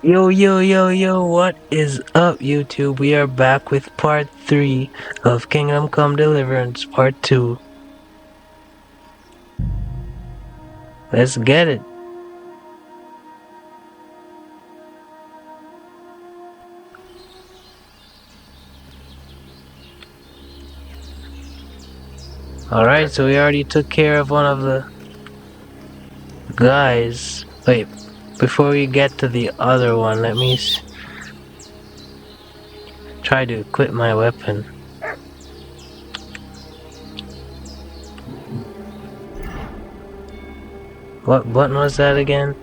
Yo, yo, yo, yo, what is up, YouTube? We are back with part 3 of Kingdom Come Deliverance, part 2. Let's get it. Alright, so we already took care of one of the guys. Wait, before we get to the other one, let me try to equip my weapon. What button was that again?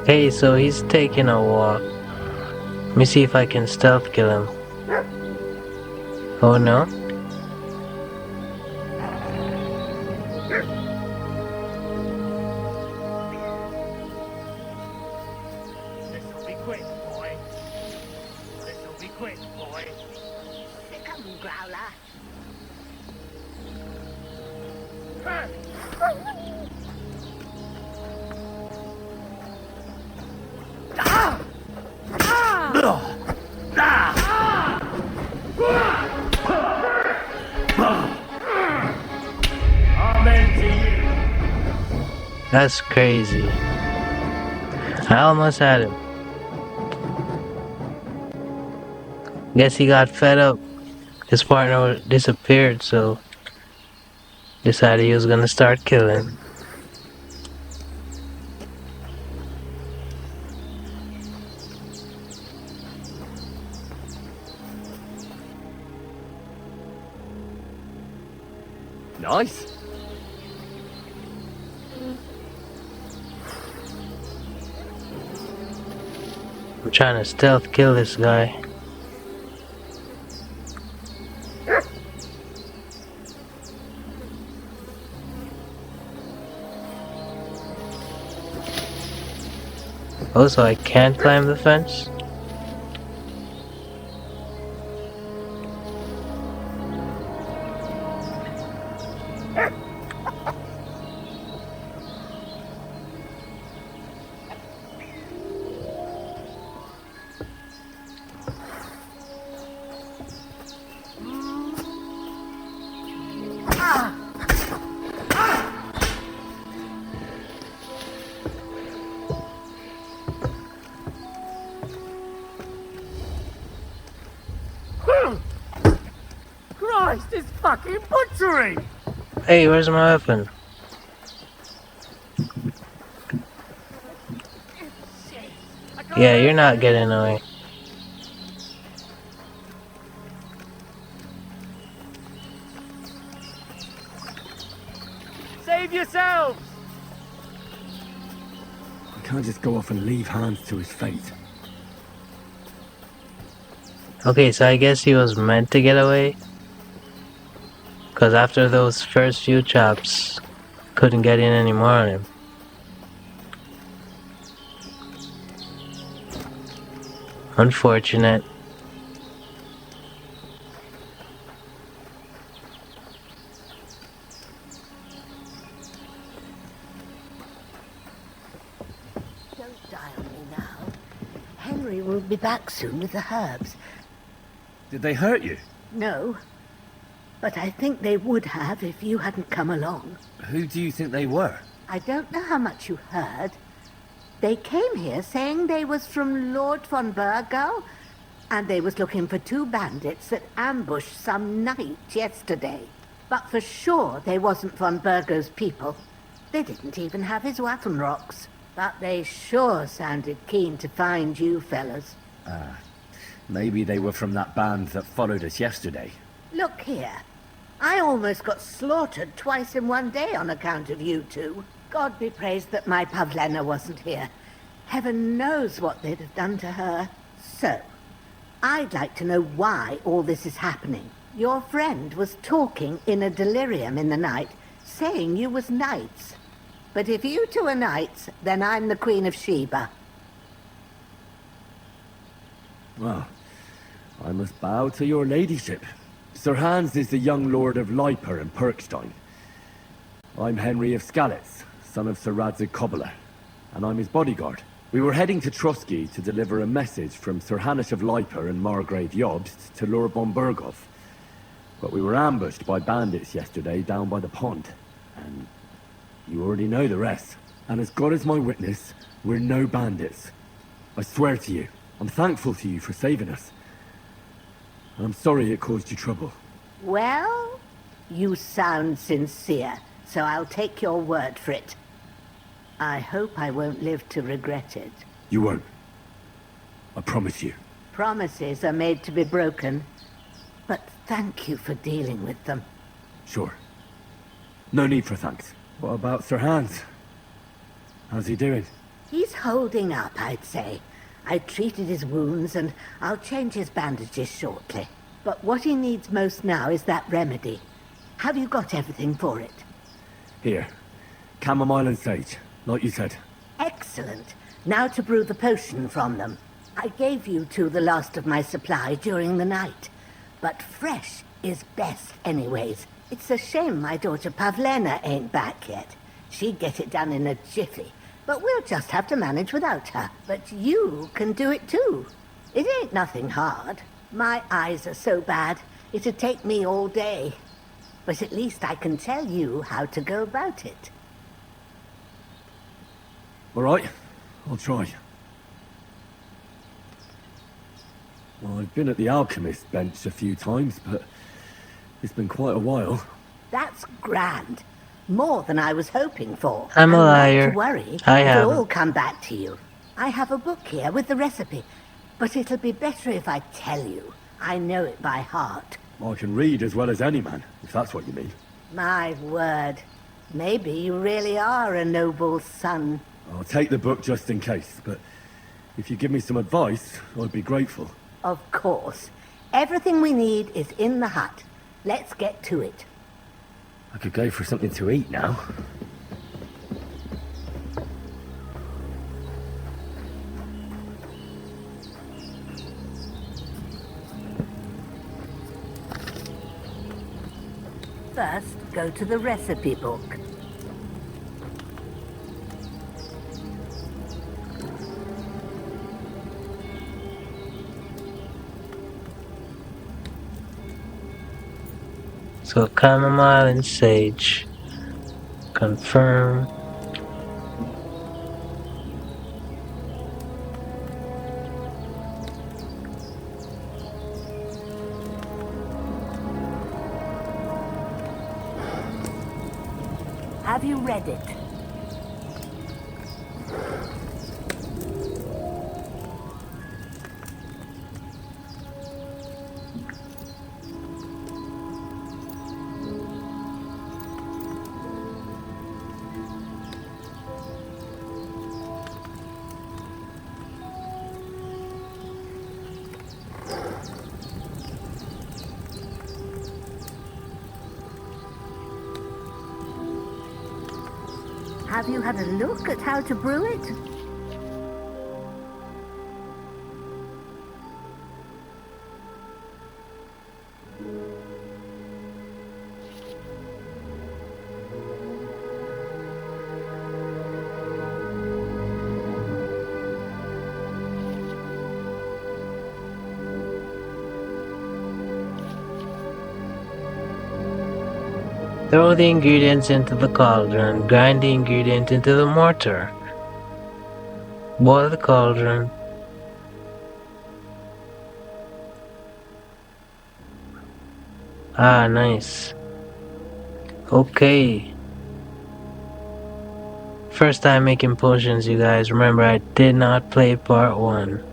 Hey, so he's taking a walk. Let me see if I can stealth kill him. Oh no? This'll be quick, boy. This'll be quick, boy. Come, Growler. Amen to you. That's crazy. I almost had him. Guess he got fed up. His partner disappeared, so decided he was gonna start killing. Nice. I'm trying to stealth kill this guy. Also, I can't climb the fence. Christ, it's fucking butchery! Hey, where's my weapon? Yeah, you're not getting away. Save yourselves! We can't just go off and leave Hans to his fate. Okay, so I guess he was meant to get away. Cause after those first few chops, couldn't get in anymore on him. Unfortunate. Don't die on me now. Henry will be back soon with the herbs. Did they hurt you? No. But I think they would have if you hadn't come along. Who do you think they were? I don't know how much you heard. They came here saying they was from Lord von Burgo, and they was looking for 2 bandits that ambushed some knight yesterday. But for sure they wasn't von Burgo's people. They didn't even have his Waffenrocks. But they sure sounded keen to find you fellas. Maybe they were from that band that followed us yesterday. Look here. I almost got slaughtered twice in one day on account of you two. God be praised that my Pavlena wasn't here. Heaven knows what they'd have done to her. So, I'd like to know why all this is happening. Your friend was talking in a delirium in the night, saying you was knights. But if you two are knights, then I'm the Queen of Sheba. Well, I must bow to your ladyship. Sir Hans is the young lord of Leiper and Perkstein. I'm Henry of Skalitz, son of Sir Radzig Kobyla, and I'm his bodyguard. We were heading to Trusky to deliver a message from Sir Hanish of Leiper and Margrave Jobst to Lord von Burgov. But we were ambushed by bandits yesterday down by the pond, and you already know the rest. And as God is my witness, we're no bandits. I swear to you, I'm thankful to you for saving us. And I'm sorry it caused you trouble. Well, you sound sincere, so I'll take your word for it. I hope I won't live to regret it. You won't. I promise you. Promises are made to be broken, but thank you for dealing with them. Sure. No need for thanks. What about Sir Hans? How's he doing? He's holding up, I'd say. I treated his wounds and I'll change his bandages shortly. But what he needs most now is that remedy. Have you got everything for it? Here. Chamomile and sage, like you said. Excellent. Now to brew the potion from them. I gave you two the last of my supply during the night. But fresh is best anyways. It's a shame my daughter Pavlena ain't back yet. She'd get it done in a jiffy. But we'll just have to manage without her. But you can do it too. It ain't nothing hard. My eyes are so bad, it'd take me all day. But at least I can tell you how to go about it. All right, I'll try. Well, I've been at the alchemist bench a few times, but it's been quite a while. That's grand. More than I was hoping for. I'm a And liar. Not to worry, I it'll haven't. all come back to you. I have a book here with the recipe, but it'll be better if I tell you. I know it by heart. I can read as well as any man, if that's what you mean. My word. Maybe you really are a noble son. I'll take the book just in case, but if you give me some advice, I'd be grateful. Of course. Everything we need is in the hut. Let's get to it. I could go for something to eat now. First, go to the recipe book. So chamomile and sage. Confirm. Have you read it? Have you had a look at how to brew it? Throw the ingredients into the cauldron. Grind the ingredient into the mortar. Boil the cauldron. Ah, nice. Okay. First time making potions, you guys. Remember, I did not play part 1.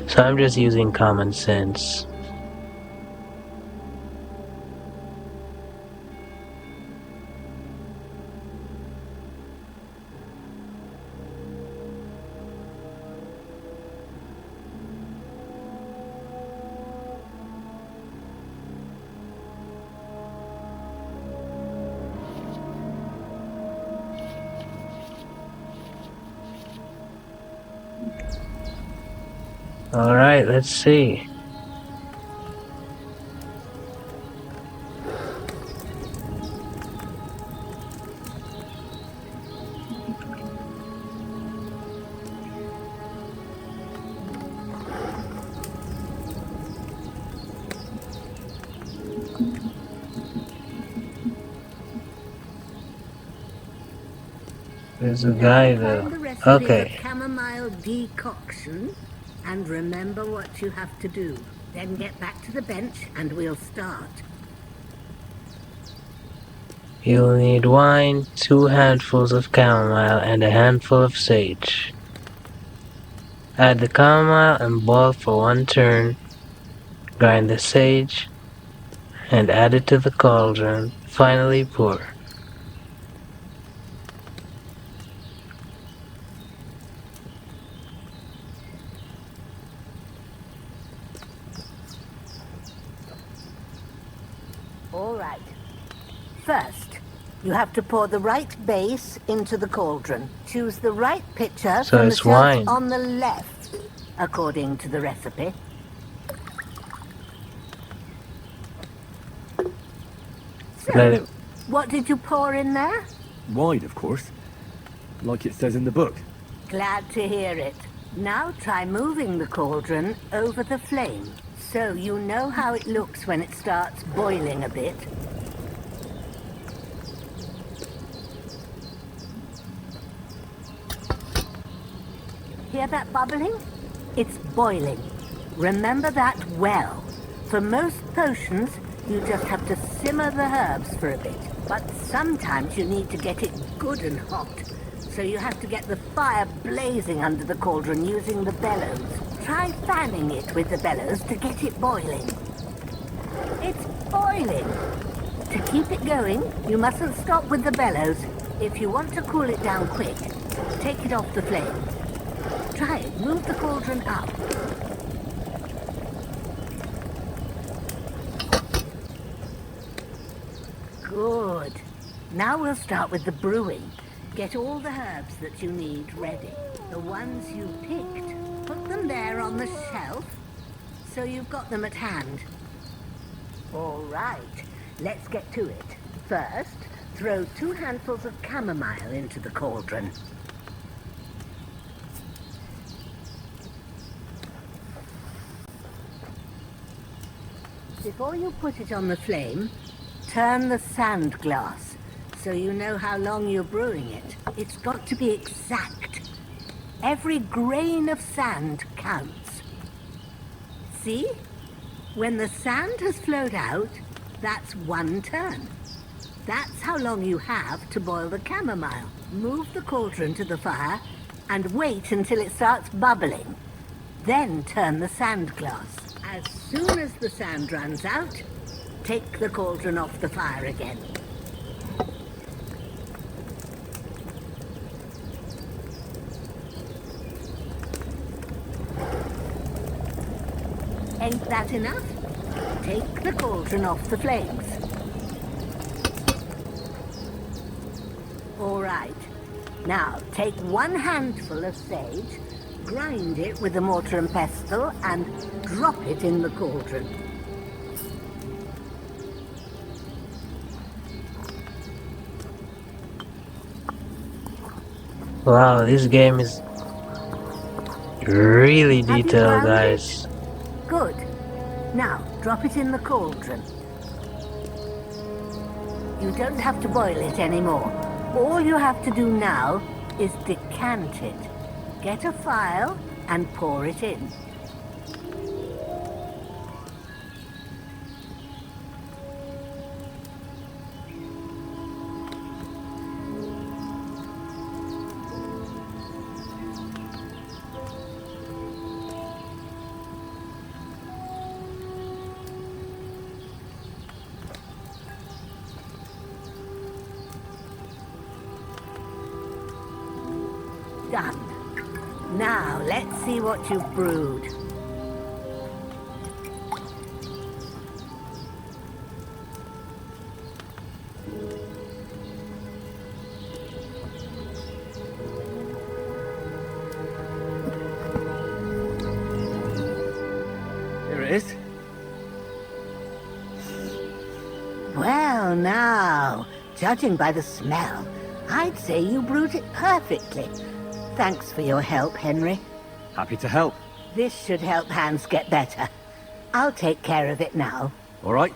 So I'm just using common sense. Alright, let's see. There's a guy though. Find the recipe Okay. of chamomile decoction and remember what you have to do. Then get back to the bench and we'll start. You'll need wine, 2 handfuls of chamomile, and a handful of sage. Add the chamomile and boil for 1 turn. Grind the sage and add it to the cauldron. Finally pour. All right. First, you have to pour the right base into the cauldron. Choose the right pitcher So from the it's shelf wine. on the left, according to the recipe. So, Let it. what did you pour in there? Wine, of course. Like it says in the book. Glad to hear it. Now try moving the cauldron over the flame, so you know how it looks when it starts boiling a bit. Hear that bubbling? It's boiling. Remember that well. For most potions, you just have to simmer the herbs for a bit. But sometimes you need to get it good and hot. So you have to get the fire blazing under the cauldron using the bellows. Try fanning it with the bellows to get it boiling. It's boiling. To keep it going, you mustn't stop with the bellows. If you want to cool it down quick, take it off the flame. Try it. Move the cauldron up. Good. Now we'll start with the brewing. Get all the herbs that you need ready. The ones you picked. Put them there on the shelf, so you've got them at hand. All right, let's get to it. First, throw 2 handfuls of chamomile into the cauldron. Before you put it on the flame, turn the sand glass so you know how long you're brewing it. It's got to be exact. Every grain of sand counts. See? When the sand has flowed out, that's 1 turn. That's how long you have to boil the chamomile. Move the cauldron to the fire and wait until it starts bubbling. Then turn the sand glass. As soon as the sand runs out, take the cauldron off the fire again. Ain't that enough? Take the cauldron off the flames. All right. Now, take 1 handful of sage, grind it with a mortar and pestle, and drop it in the cauldron. Wow, this game is really Have you detailed, ground it? guys. Good. Now, drop it in the cauldron. You don't have to boil it anymore. All you have to do now is decant it. Get a phial and pour it in. Done. Now, let's see what you've brewed. Here it is. Well, now, judging by the smell, I'd say you brewed it perfectly. Thanks for your help, Henry. Happy to help. This should help Hans get better. I'll take care of it now. All right.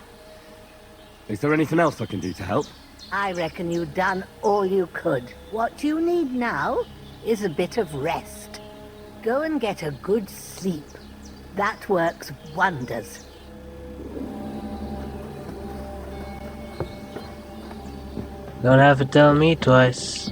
Is there anything else I can do to help? I reckon you've done all you could. What you need now is a bit of rest. Go and get a good sleep. That works wonders. Don't have to tell me twice.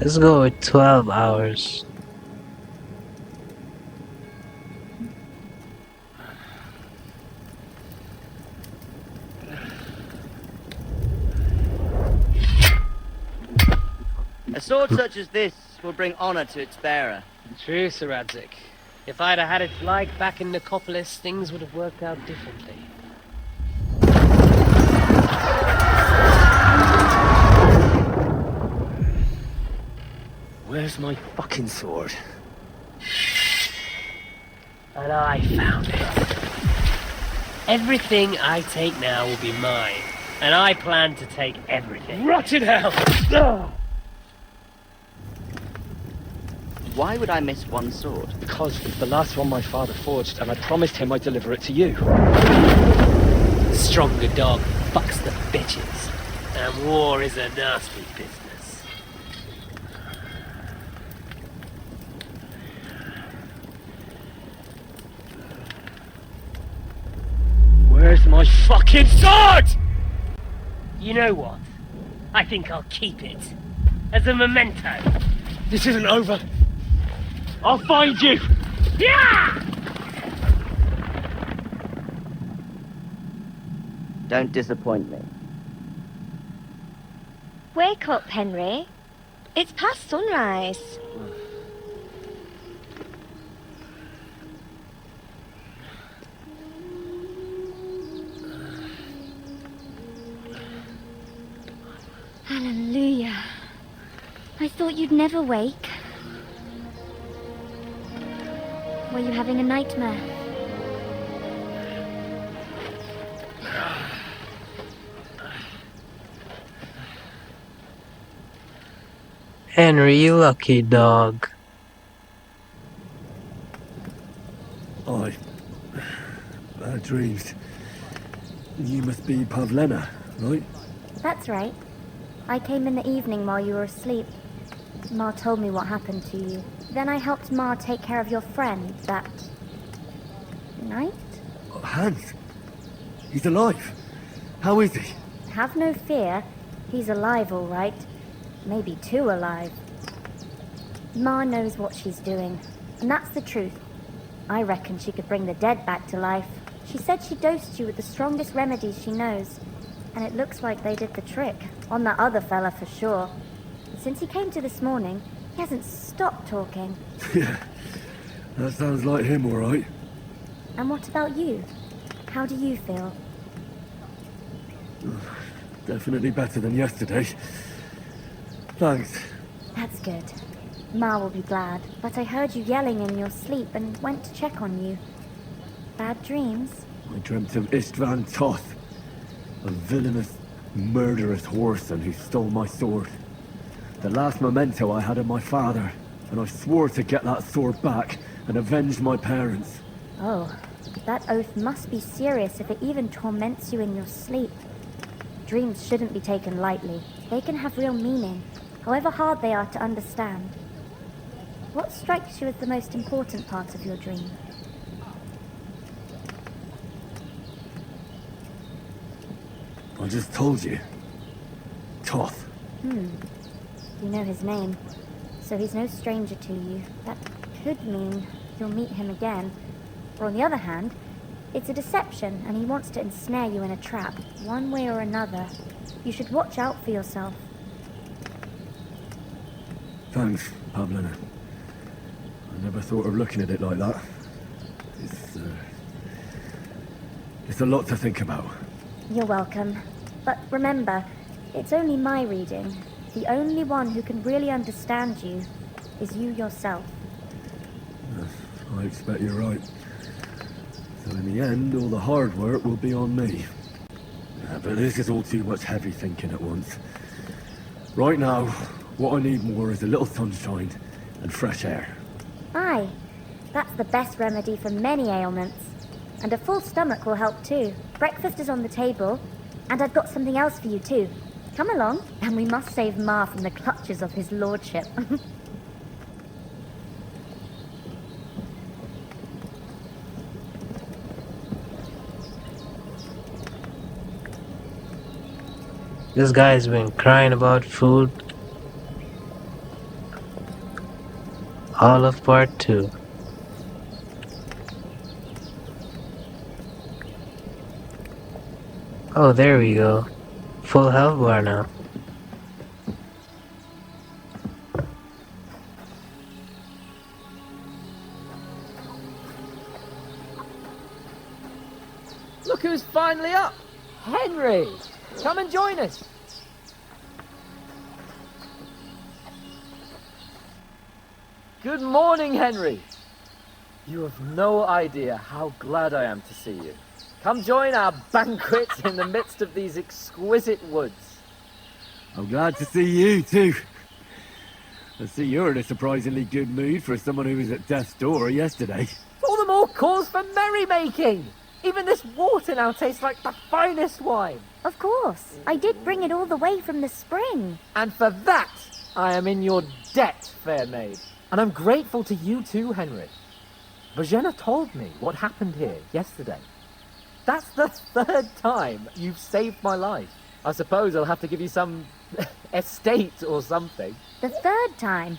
Let's go with 12 hours. A sword such as this will bring honor to its bearer. True, Sir Radzik. If I'd have had it like back in Nicopolis, things would have worked out differently. Where's my fucking sword? And I found it. Everything I take now will be mine, and I plan to take everything. Rotten hell! Why would I miss one sword? Because it's the last one my father forged, and I promised him I'd deliver it to you. Stronger dog fucks the bitches, and war is a nasty business. Where's my fucking sword? You know what? I think I'll keep it. As a memento. This isn't over. I'll find you! Yeah! Don't disappoint me. Wake up, Henry. It's past sunrise. Hallelujah. I thought you'd never wake. Were you having a nightmare? Henry, you lucky dog. I had dreams. You must be Pavlena, right? That's right. I came in the evening while you were asleep. Ma told me what happened to you. Then I helped Ma take care of your friend that night? Hans? He's alive. How is he? Have no fear. He's alive, all right. Maybe too alive. Ma knows what she's doing, and that's the truth. I reckon she could bring the dead back to life. She said she dosed you with the strongest remedies she knows. And it looks like they did the trick. On that other fella for sure. Since he came to this morning, he hasn't stopped talking. Yeah, that sounds like him, all right. And what about you? How do you feel? Definitely better than yesterday. Thanks. That's good. Ma will be glad, but I heard you yelling in your sleep and went to check on you. Bad dreams? I dreamt of Istvan Toth, a villainous, murderous whoreson who stole my sword. The last memento I had of my father, and I swore to get that sword back and avenge my parents. Oh, that oath must be serious if it even torments you in your sleep. Dreams shouldn't be taken lightly. They can have real meaning, however hard they are to understand. What strikes you as the most important part of your dream? I just told you. Toth. You know his name, so he's no stranger to you. That could mean you'll meet him again. Or on the other hand, it's a deception and he wants to ensnare you in a trap, one way or another. You should watch out for yourself. Thanks, Pavlina. I never thought of looking at it like that. It's a lot to think about. You're welcome. But remember, it's only my reading. The only one who can really understand you is you yourself. I expect you're right. So in the end, all the hard work will be on me. But this is all too much heavy thinking at once. Right now, what I need more is a little sunshine and fresh air. Aye, that's the best remedy for many ailments. And a full stomach will help too. Breakfast is on the table, and I've got something else for you too. Come along, and we must save Ma from the clutches of his lordship. This guy's been crying about food all of part 2. Oh, there we go. Full health bar now. Look who's finally up! Henry! Come and join us! Good morning, Henry! You have no idea how glad I am to see you. Come join our banquet in the midst of these exquisite woods. I'm glad to see you too. I see you're in a surprisingly good mood for someone who was at death's door yesterday. All the more cause for merrymaking! Even this water now tastes like the finest wine. Of course, I did bring it all the way from the spring. And for that, I am in your debt, fair maid. And I'm grateful to you too, Henry. Bojena told me what happened here yesterday. That's the 3rd time you've saved my life. I suppose I'll have to give you some estate or something. The 3rd time?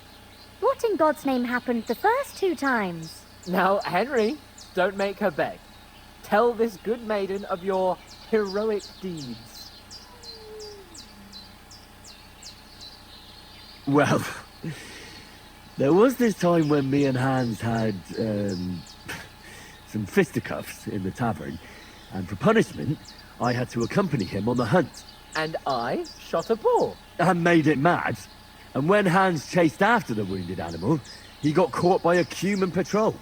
What in God's name happened the first 2 times? Now, Henry, don't make her beg. Tell this good maiden of your heroic deeds. Well, there was this time when me and Hans had some fisticuffs in the tavern, and for punishment, I had to accompany him on the hunt. And I shot a boar. And made it mad. And when Hans chased after the wounded animal, he got caught by a human patrol.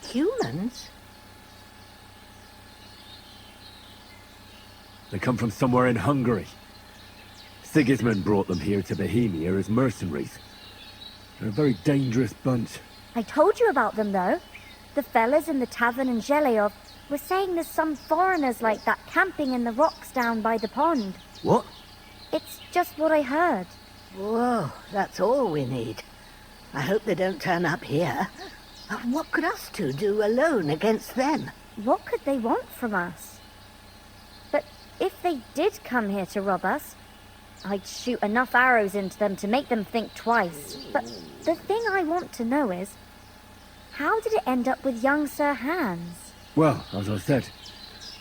Humans? They come from somewhere in Hungary. Sigismund brought them here to Bohemia as mercenaries. They're a very dangerous bunch. I told you about them though. The fellas in the tavern in Zheleov were saying there's some foreigners like that camping in the rocks down by the pond. What? It's just what I heard. Whoa, that's all we need. I hope they don't turn up here. What could us two do alone against them? What could they want from us? But if they did come here to rob us, I'd shoot enough arrows into them to make them think twice. But the thing I want to know is, how did it end up with young Sir Hans? Well, as I said,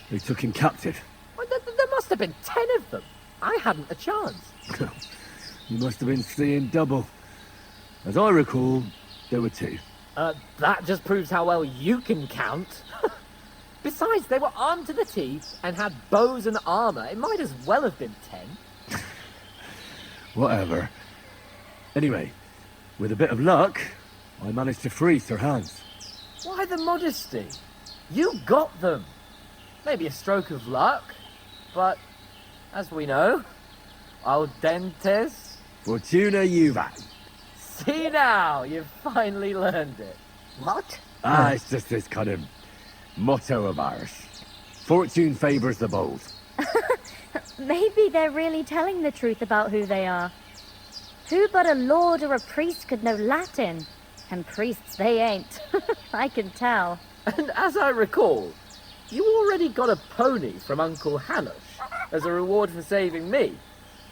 they took him captive. Well, there must must have been 10 of them. I hadn't a chance. You must have been seeing double. As I recall, there were 2. That just proves how well you can count. Besides, they were armed to the teeth and had bows and armor. It might as well have been 10. Whatever. Anyway, with a bit of luck, I managed to free Sir Hans. Why the modesty? You got them. Maybe a stroke of luck, but as we know, al dentes. Fortuna juvat. See now, you've finally learned it. What? It's just this kind of motto of ours. Fortune favors the bold. Maybe they're really telling the truth about who they are. Who but a lord or a priest could know Latin? And priests they ain't. I can tell. And as I recall, you already got a pony from Uncle Hanush as a reward for saving me.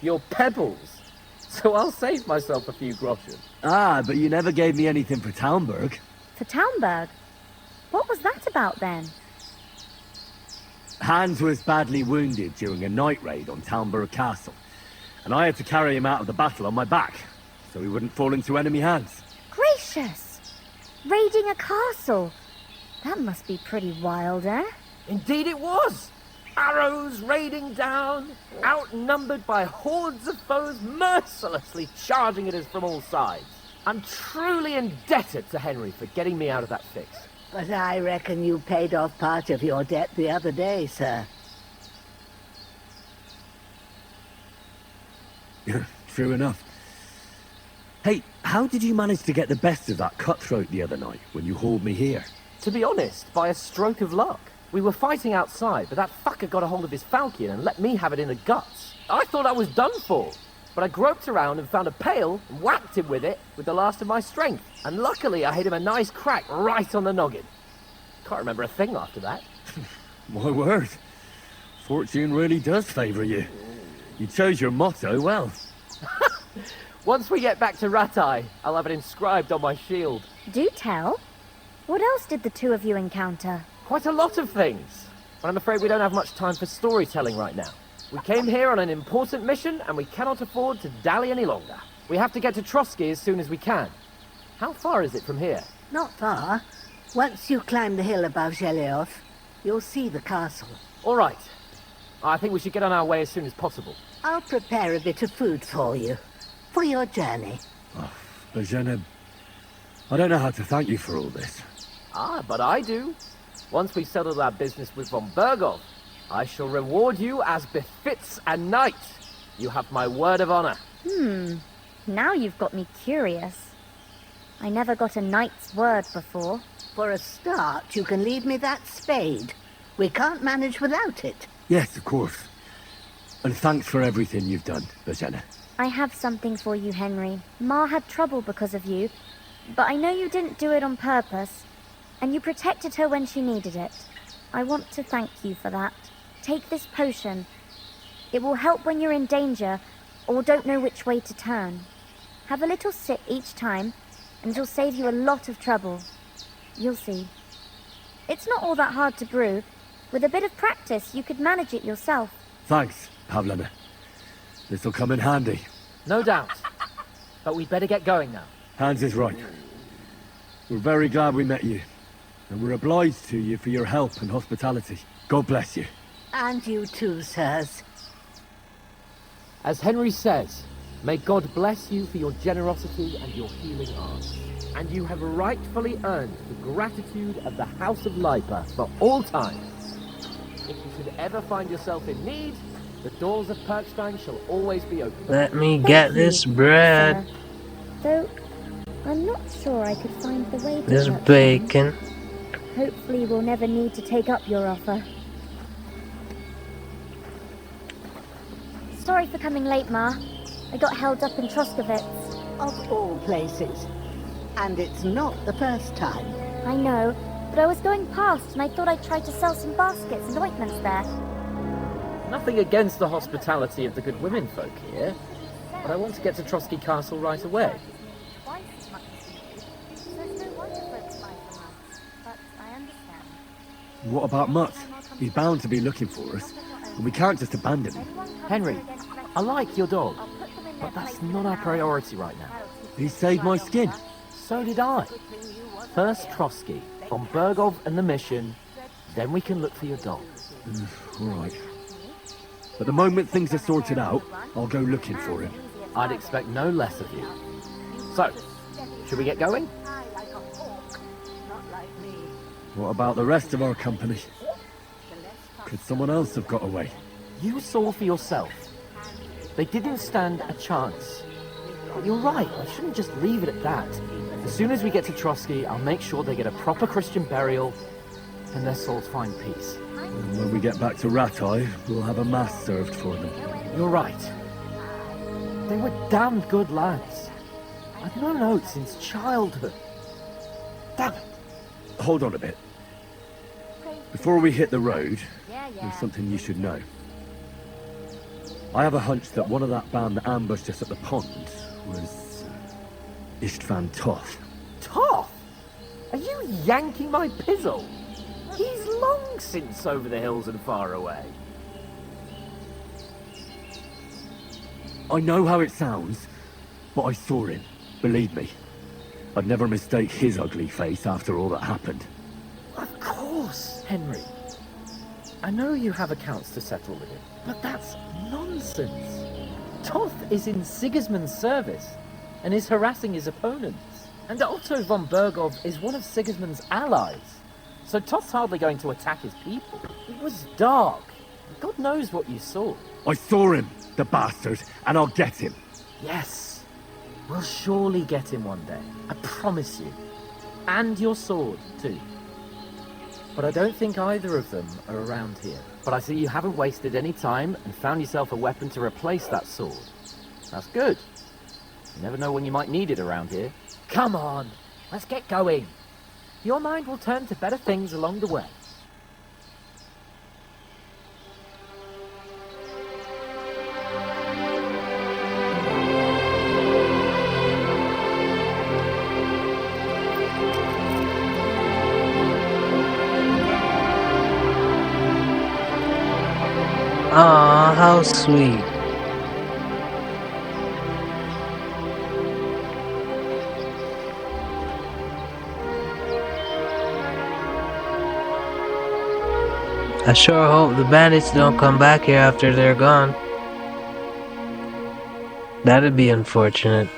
Your pebbles. So I'll save myself a few groschen. But you never gave me anything for Townburg. For Townburg? What was that about then? Hans was badly wounded during a night raid on Townburg Castle, and I had to carry him out of the battle on my back, so he wouldn't fall into enemy hands. Gracious! Raiding a castle? That must be pretty wild, eh? Indeed it was! Arrows raining down, outnumbered by hordes of foes mercilessly charging at us from all sides. I'm truly indebted to Henry for getting me out of that fix. But I reckon you paid off part of your debt the other day, sir. True enough. Hey, how did you manage to get the best of that cutthroat the other night when you hauled me here? To be honest, by a stroke of luck. We were fighting outside, but that fucker got a hold of his falchion and let me have it in the guts. I thought I was done for, but I groped around and found a pail and whacked him with it with the last of my strength. And luckily I hit him a nice crack right on the noggin. Can't remember a thing after that. My word. Fortune really does favour you. You chose your motto well. Once we get back to Ratai, I'll have it inscribed on my shield. Do tell. What else did the two of you encounter? Quite a lot of things. But I'm afraid we don't have much time for storytelling right now. We came here on an important mission, and we cannot afford to dally any longer. We have to get to Trotsky as soon as we can. How far is it from here? Not far. Once you climb the hill above Zheleov, you'll see the castle. All right. I think we should get on our way as soon as possible. I'll prepare a bit of food for you, for your journey. Bozhena, I don't know how to thank you for all this. But I do. Once we settle our business with von Bergov, I shall reward you as befits a knight. You have my word of honor. Now you've got me curious. I never got a knight's word before. For a start, you can leave me that spade. We can't manage without it. Yes, of course. And thanks for everything you've done, Bozhena. I have something for you, Henry. Ma had trouble because of you, but I know you didn't do it on purpose, and you protected her when she needed it. I want to thank you for that. Take this potion. It will help when you're in danger or don't know which way to turn. Have a little sip each time, and it'll save you a lot of trouble. You'll see. It's not all that hard to brew. With a bit of practice, you could manage it yourself. Thanks, Pavlena. This'll come in handy. No doubt. But we'd better get going now. Hans is right. We're very glad we met you. And we're obliged to you for your help and hospitality. God bless you. And you too, sirs. As Henry says, may God bless you for your generosity and your healing arts. And you have rightfully earned the gratitude of the House of Lipa for all time. If you should ever find yourself in need, the doors of Perkstein shall always be open. Let me get this bread. Though, I'm not sure I could find the way to This Perkstein. bacon. Hopefully we'll never need to take up your offer. Sorry for coming late, Ma. I got held up in Troskowitz. Of all places. And it's not the first time. I know, but I was going past and I thought I'd try to sell some baskets and ointments there. Nothing against the hospitality of the good women folk here, but I want to get to Trotsky Castle right away. What about Mutt? He's bound to be looking for us. and we can't just abandon him. Henry, I like your dog, but that's not our priority right now. He saved my skin. So did I. First Trotsky, von Bergov and the mission, then we can look for your dog. All right. But the moment things are sorted out, I'll go looking for him. I'd expect no less of you. So, should we get going? What about the rest of our company? Could someone else have got away? You saw for yourself. They didn't stand a chance. But you're right, I shouldn't just leave it at that. As soon as we get to Trotsky, I'll make sure they get a proper Christian burial and their souls find peace. And when we get back to Ratai, we'll have a mass served for them. You're right. They were damned good lads. I've known Oates since childhood. Damn it. Hold on a bit. Before we hit the road, there's something you should know. I have a hunch that one of that band that ambushed us at the pond was Istvan Toth. Toth? Are you yanking my pizzle? He's long since over the hills and far away. I know how it sounds, but I saw him. Believe me. I'd never mistake his ugly face after all that happened. Of course, Henry. I know you have accounts to settle with him, but that's nonsense. Toth is in Sigismund's service and is harassing his opponents. And Otto von Bergov is one of Sigismund's allies. So Toth's hardly going to attack his people. It was dark. God knows what you saw. I saw him, the bastard, and I'll get him. Yes. We'll surely get him one day. I promise you. And your sword, too. But I don't think either of them are around here. But I see you haven't wasted any time and found yourself a weapon to replace that sword. That's good. You never know when you might need it around here. Come on, let's get going. Your mind will turn to better things along the way. Aw, how sweet. I sure hope the bandits don't come back here after they're gone. That'd be unfortunate.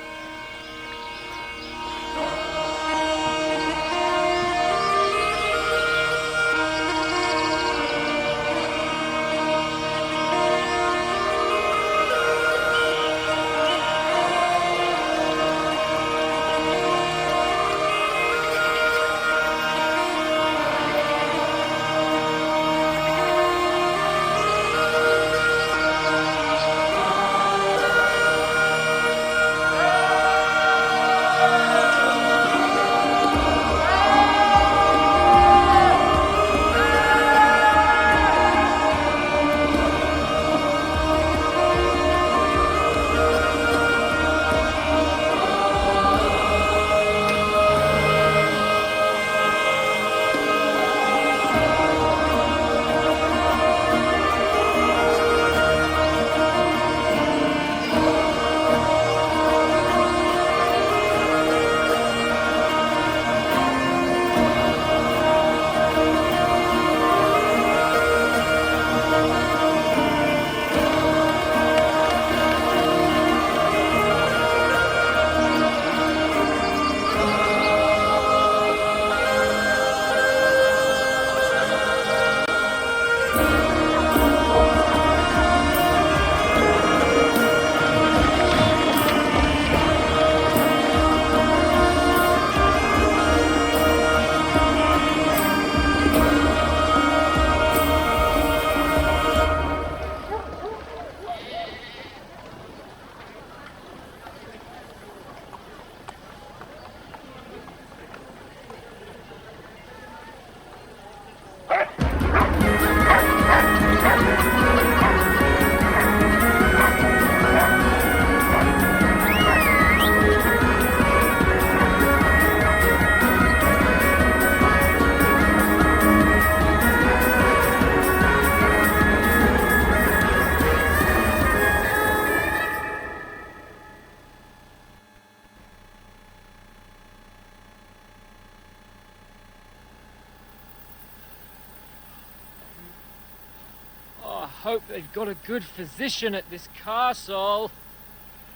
hope they've got a good physician at this castle.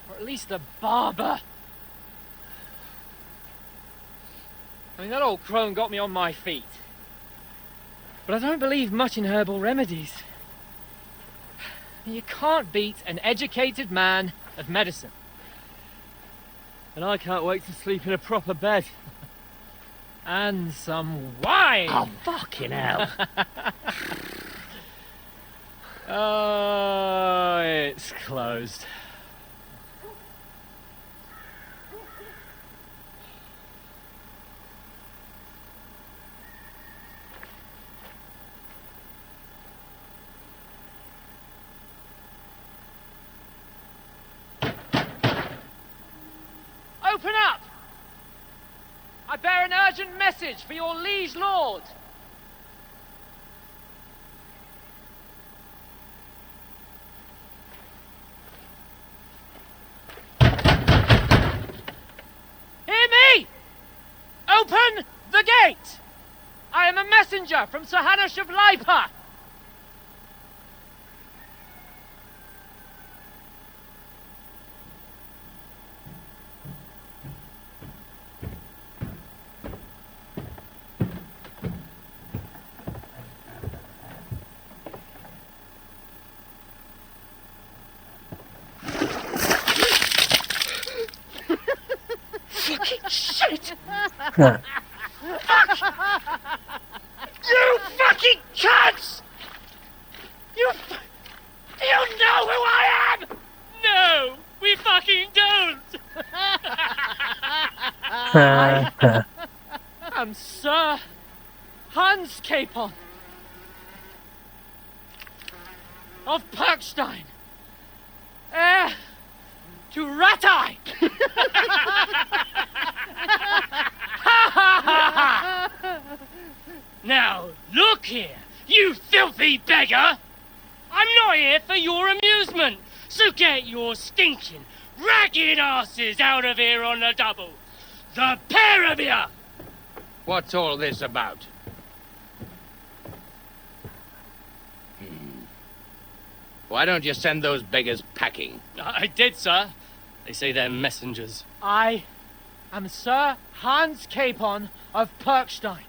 Or at least a barber. I mean, that old crone got me on my feet. But I don't believe much in herbal remedies. You can't beat an educated man of medicine. And I can't wait to sleep in a proper bed. And some wine! Oh, fucking hell. Oh, it's closed. Open up! I bear an urgent message for your liege lord. Hear me! Open the gate! I am a messenger from Sir Hanush of Lipa. Shit! Fuck! You fucking cunts! You know who I am? No, we fucking don't! I'm Sir Hans Capon of Perkstein, heir to Ratai! Now, look here, you filthy beggar! I'm not here for your amusement, so get your stinking, ragged asses out of here on the double! The pair of you! What's all this about? Why don't you send those beggars packing? I did, sir. They say they're messengers. I am Sir Hans Capon of Perkstein.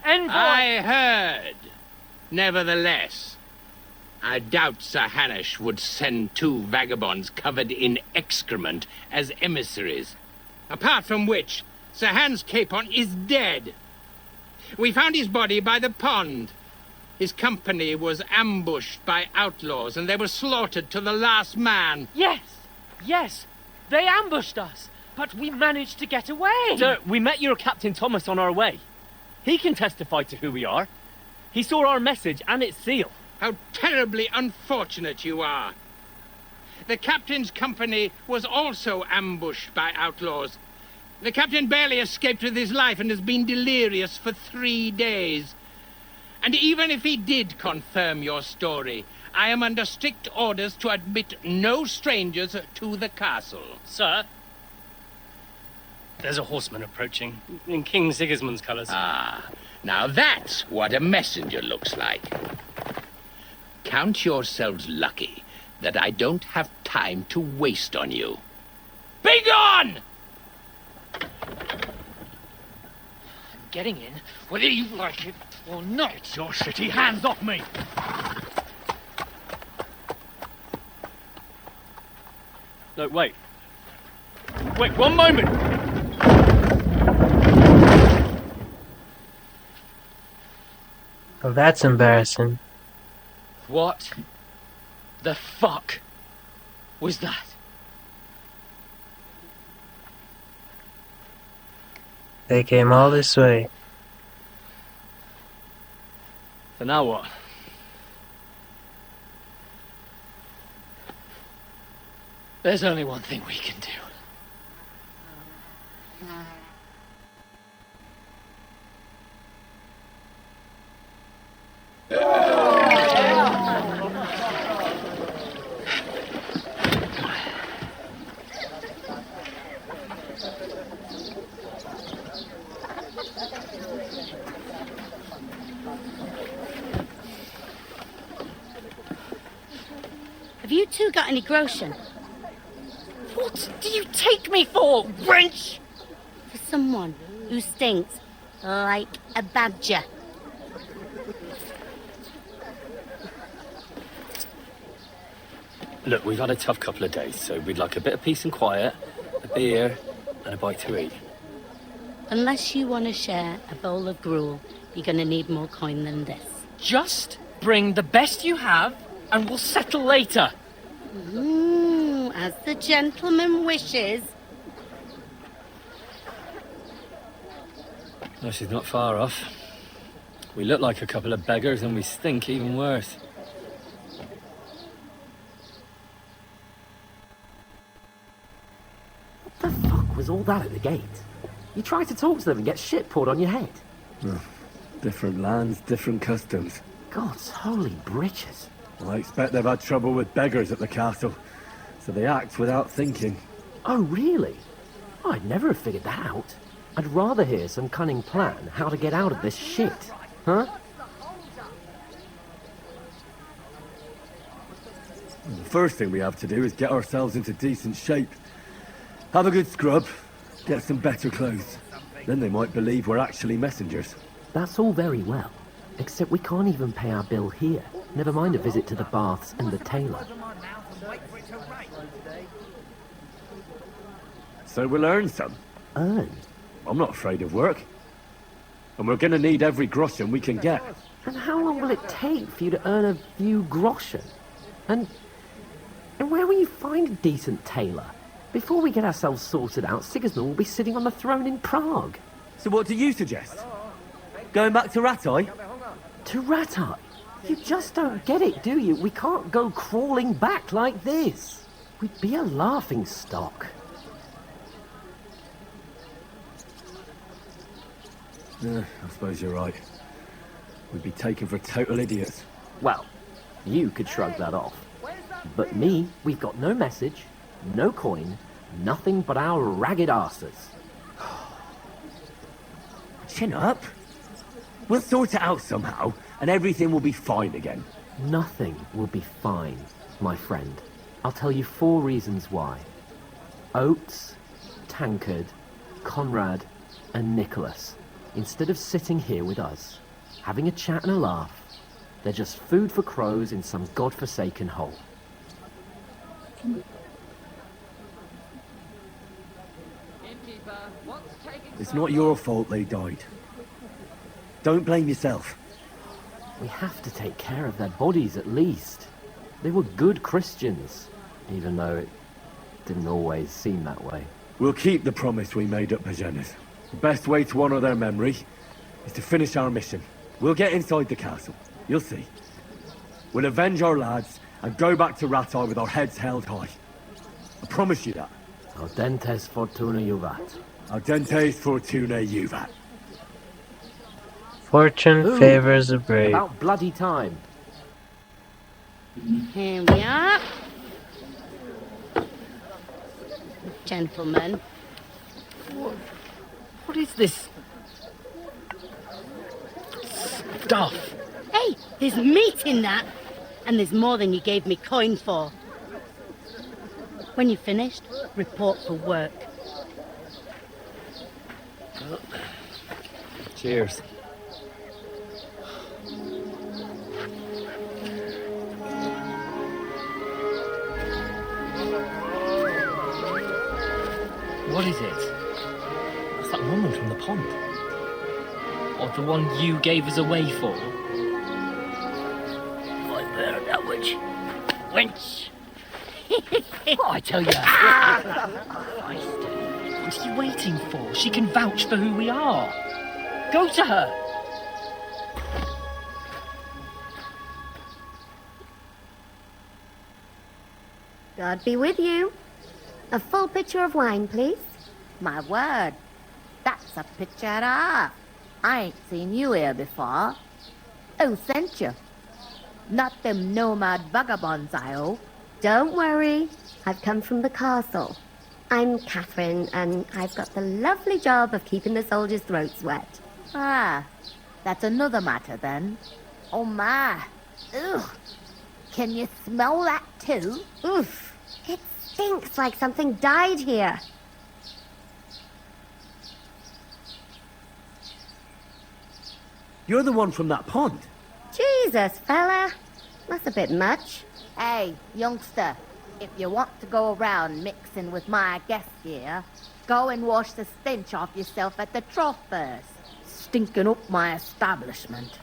Envoy... I heard. Nevertheless, I doubt Sir Hanush would send two vagabonds covered in excrement as emissaries. Apart from which, Sir Hans Capon is dead. We found his body by the pond. His company was ambushed by outlaws, and they were slaughtered to the last man. Yes, they ambushed us, but we managed to get away. Sir, we met your Captain Thomas on our way. He can testify to who we are. He saw our message and its seal. How terribly unfortunate you are. The captain's company was also ambushed by outlaws. The captain barely escaped with his life and has been delirious for 3 days. And even if he did confirm your story, I am under strict orders to admit no strangers to the castle. Sir, there's a horseman approaching, in King Sigismund's colours. Ah, now that's what a messenger looks like. Count yourselves lucky that I don't have time to waste on you. Be gone! Getting in, whether you like it or not. Your shitty hands off me! No, wait. Wait, one moment! Well, that's embarrassing. What the fuck was that? They came all this way. So now what? There's only one thing we can do. you got any groschen? What do you take me for, wench? For someone who stinks like a badger. Look, we've had a tough couple of days, so we'd like a bit of peace and quiet, a beer, and a bite to eat. Unless you want to share a bowl of gruel, you're going to need more coin than this. Just bring the best you have, and we'll settle later. As the gentleman wishes. No, she's not far off. We look like a couple of beggars, and we stink even worse. What the fuck was all that at the gate? You try to talk to them and get shit poured on your head. Different lands, different customs. God's holy britches. I expect they've had trouble with beggars at the castle, so they act without thinking. Oh, really? I'd never have figured that out. I'd rather hear some cunning plan how to get out of this shit. Huh? The first thing we have to do is get ourselves into decent shape. Have a good scrub, get some better clothes. Then they might believe we're actually messengers. That's all very well, except we can't even pay our bill here. Never mind a visit to the baths and the tailor. So we'll earn some. Earn? I'm not afraid of work. And we're gonna need every groschen we can get. And how long will it take for you to earn a few groschen? And where will you find a decent tailor? Before we get ourselves sorted out, Sigismund will be sitting on the throne in Prague. So what do you suggest? Going back to Ratai? To Ratai? You just don't get it, do you? We can't go crawling back like this. We'd be a laughing stock. I suppose you're right. We'd be taken for total idiots. Well, you could shrug that off. But me, we've got no message, no coin, nothing but our ragged arses. Chin up. We'll sort it out somehow, and everything will be fine again. Nothing will be fine, my friend. I'll tell you 4 reasons why. Oates, Tankard, Conrad, and Nicholas, instead of sitting here with us, having a chat and a laugh, they're just food for crows in some godforsaken hole. It's not your fault they died. Don't blame yourself. We have to take care of their bodies at least. They were good Christians, even though it didn't always seem that way. We'll keep the promise we made at Bajena's. The best way to honor their memory is to finish our mission. We'll get inside the castle. You'll see. We'll avenge our lads and go back to Ratai with our heads held high. I promise you that. Audentes fortuna juvat. Audentes fortuna juvat. Fortune favors the brave. About bloody time. Here we are. Gentlemen. What is this stuff? Hey, there's meat in that. And there's more than you gave me coin for. When you're finished, report for work. Cheers. What is it? That's that woman from the pond. Or the one you gave us away for. Right there, that witch. Wench. What I tell you? What are you waiting for? She can vouch for who we are. Go to her. God be with you. A full pitcher of wine, please. My word, that's a picture and a half. I ain't seen you here before. Who sent you? Not them nomad vagabonds, I hope. Don't worry. I've come from the castle. I'm Catherine, and I've got the lovely job of keeping the soldiers' throats wet. Ah, that's another matter then. Oh my. Ugh. Can you smell that too? Oof. It stinks like something died here. You're the one from that pond. Jesus, fella. That's a bit much. Hey, youngster, if you want to go around mixing with my guests here, go and wash the stench off yourself at the trough first. Stinking up my establishment.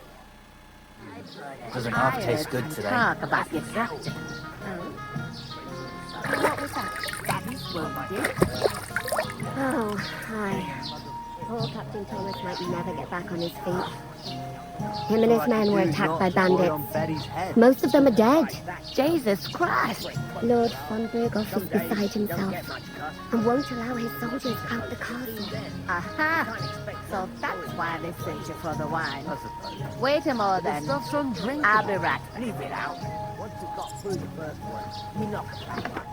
Doesn't half taste good today. Talk about your captain. What was that? Daddy's wounded. Oh, hi. Poor Captain Thomas might never get back on his feet. Him and his men were attacked by bandits. Most of them are dead. Jesus Christ! Lord von Berghoff is beside himself and won't allow his soldiers out the castle. Aha! So that's why they sent you for the wine. Wait a moment then. I'll be right. Leave it out. Once you got through the first one, you knock it back.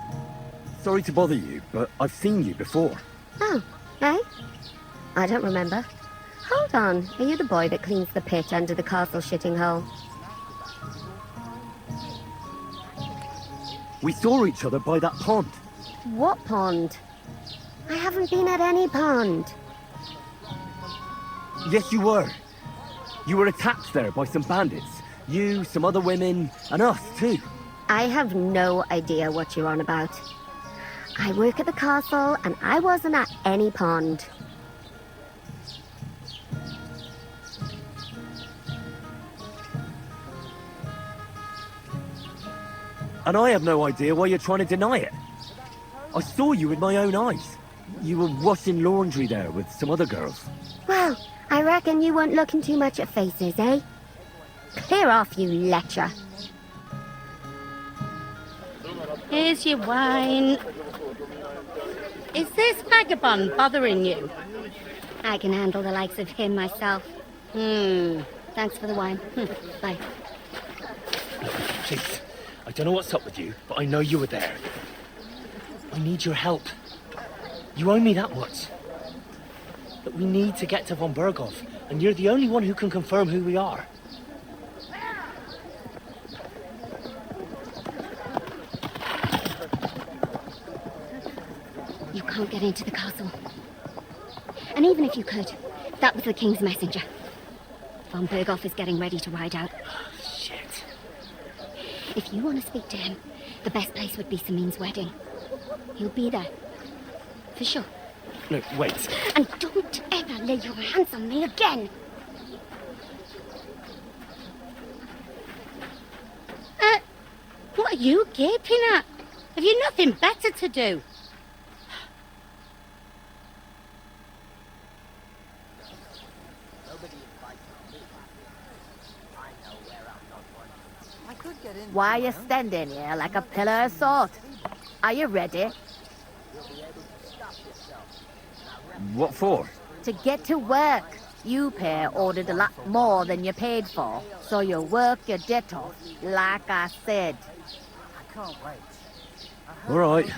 Sorry to bother you, but I've seen you before. Oh, eh? I don't remember. Hold on, are you the boy that cleans the pit under the castle shitting hole? We saw each other by that pond. What pond? I haven't been at any pond. Yes, you were. You were attacked there by some bandits. You, some other women, and us too. I have no idea what you're on about. I work at the castle, and I wasn't at any pond. And I have no idea why you're trying to deny it. I saw you with my own eyes. You were washing laundry there with some other girls. Well, I reckon you weren't looking too much at faces, eh? Clear off, you lecher. Here's your wine. Is this vagabond bothering you? I can handle the likes of him myself. Thanks for the wine. Bye. Please, I don't know what's up with you, but I know you were there. I need your help. You owe me that much. But we need to get to von Berghoff, and you're the only one who can confirm who we are. You can't get into the castle. And even if you could, that was the king's messenger. Von Berghoff is getting ready to ride out. Shit. If you want to speak to him, the best place would be Samin's wedding. He'll be there. For sure. No, wait. And don't ever lay your hands on me again! What are you gaping at? Have you nothing better to do? Why are you standing here like a pillar of salt? Are you ready? What for? To get to work. You pair ordered a lot more than you paid for, so you work your debt off, like I said. I can't wait. All right.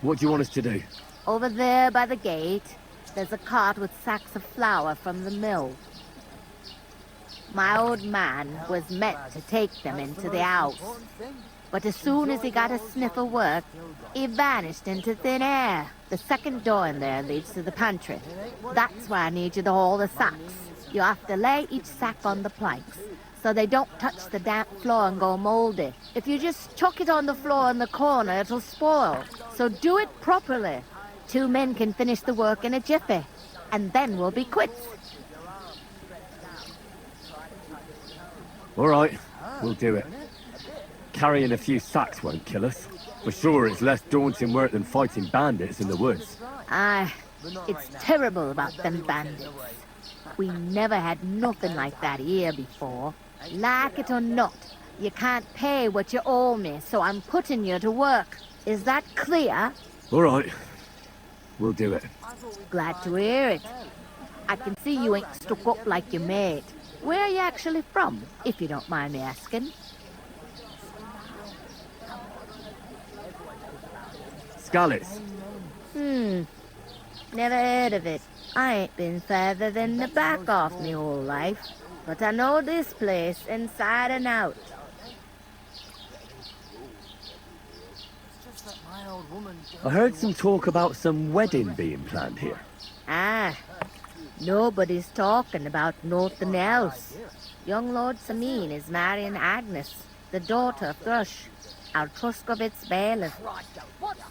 What do you want us to do? Over there by the gate, there's a cart with sacks of flour from the mill. My old man was meant to take them into the house, but as soon as he got a sniff of work, he vanished into thin air. The second door in there leads to the pantry. That's why I need you to haul the sacks. You have to lay each sack on the planks, so they don't touch the damp floor and go moldy. If you just chuck it on the floor in the corner, it'll spoil. So do it properly. 2 men can finish the work in a jiffy, and then we'll be quits. All right, we'll do it. Carrying a few sacks won't kill us. For sure, it's less daunting work than fighting bandits in the woods. Aye, it's terrible about them bandits. We never had nothing like that here before. Like it or not, you can't pay what you owe me, so I'm putting you to work. Is that clear? All right, we'll do it. Glad to hear it. I can see you ain't stuck up like your mate. Where are you actually from, if you don't mind me asking? Scalets. Never heard of it. I ain't been further than the back off me whole life, but I know this place inside and out. I heard some talk about some wedding being planned here. Ah, nobody's talking about nothing else. Young Lord Samin is marrying Agnes, the daughter of Thrush, our Truscovitz bailiff.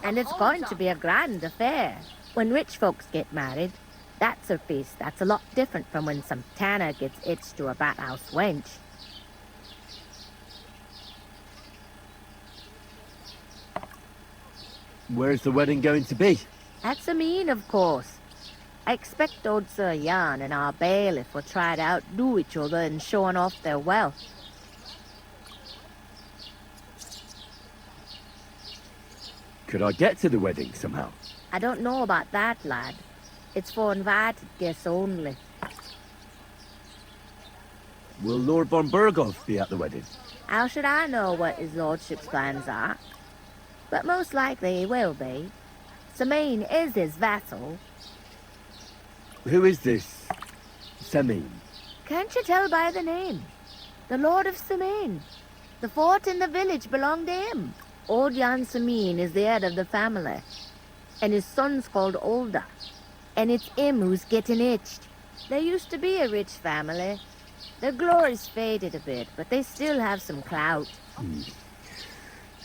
And it's going to be a grand affair. When rich folks get married, that's a feast that's a lot different from when some tanner gets hitched to a bathhouse wench. Where's the wedding going to be? At Samin, of course. I expect old Sir Jan and our bailiff will try to outdo each other in showing off their wealth. Could I get to the wedding somehow? I don't know about that, lad. It's for invited guests only. Will Lord von Burgov be at the wedding? How should I know what his lordship's plans are? But most likely he will be. Samin is his vassal. Who is this Samin? Can't you tell by the name? The Lord of Samin. The fort and the village belong to him. Old Jan Samin is the head of the family, and his son's called Olda. And it's him who's getting itched. They used to be a rich family. Their glory's faded a bit, but they still have some clout.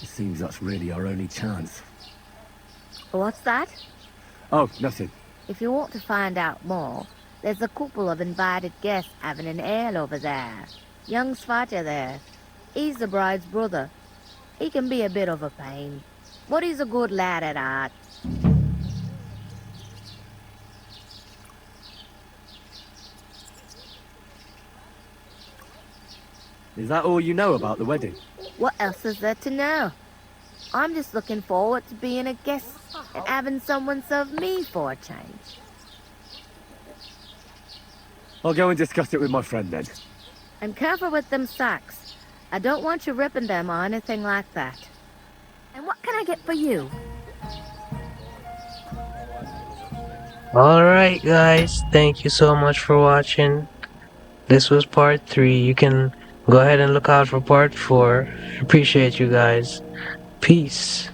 It seems that's really our only chance. What's that? Oh, nothing. If you want to find out more, there's a couple of invited guests having an ale over there. Young Svatja there. He's the bride's brother. He can be a bit of a pain, but he's a good lad at heart. Is that all you know about the wedding? What else is there to know? I'm just looking forward to being a guest and having someone serve me for a change. I'll go and discuss it with my friend then. And careful with them sacks. I don't want you ripping them or anything like that. And what can I get for you? Alright guys, thank you so much for watching. This was part 3. You can go ahead and look out for part 4. Appreciate you guys. Peace.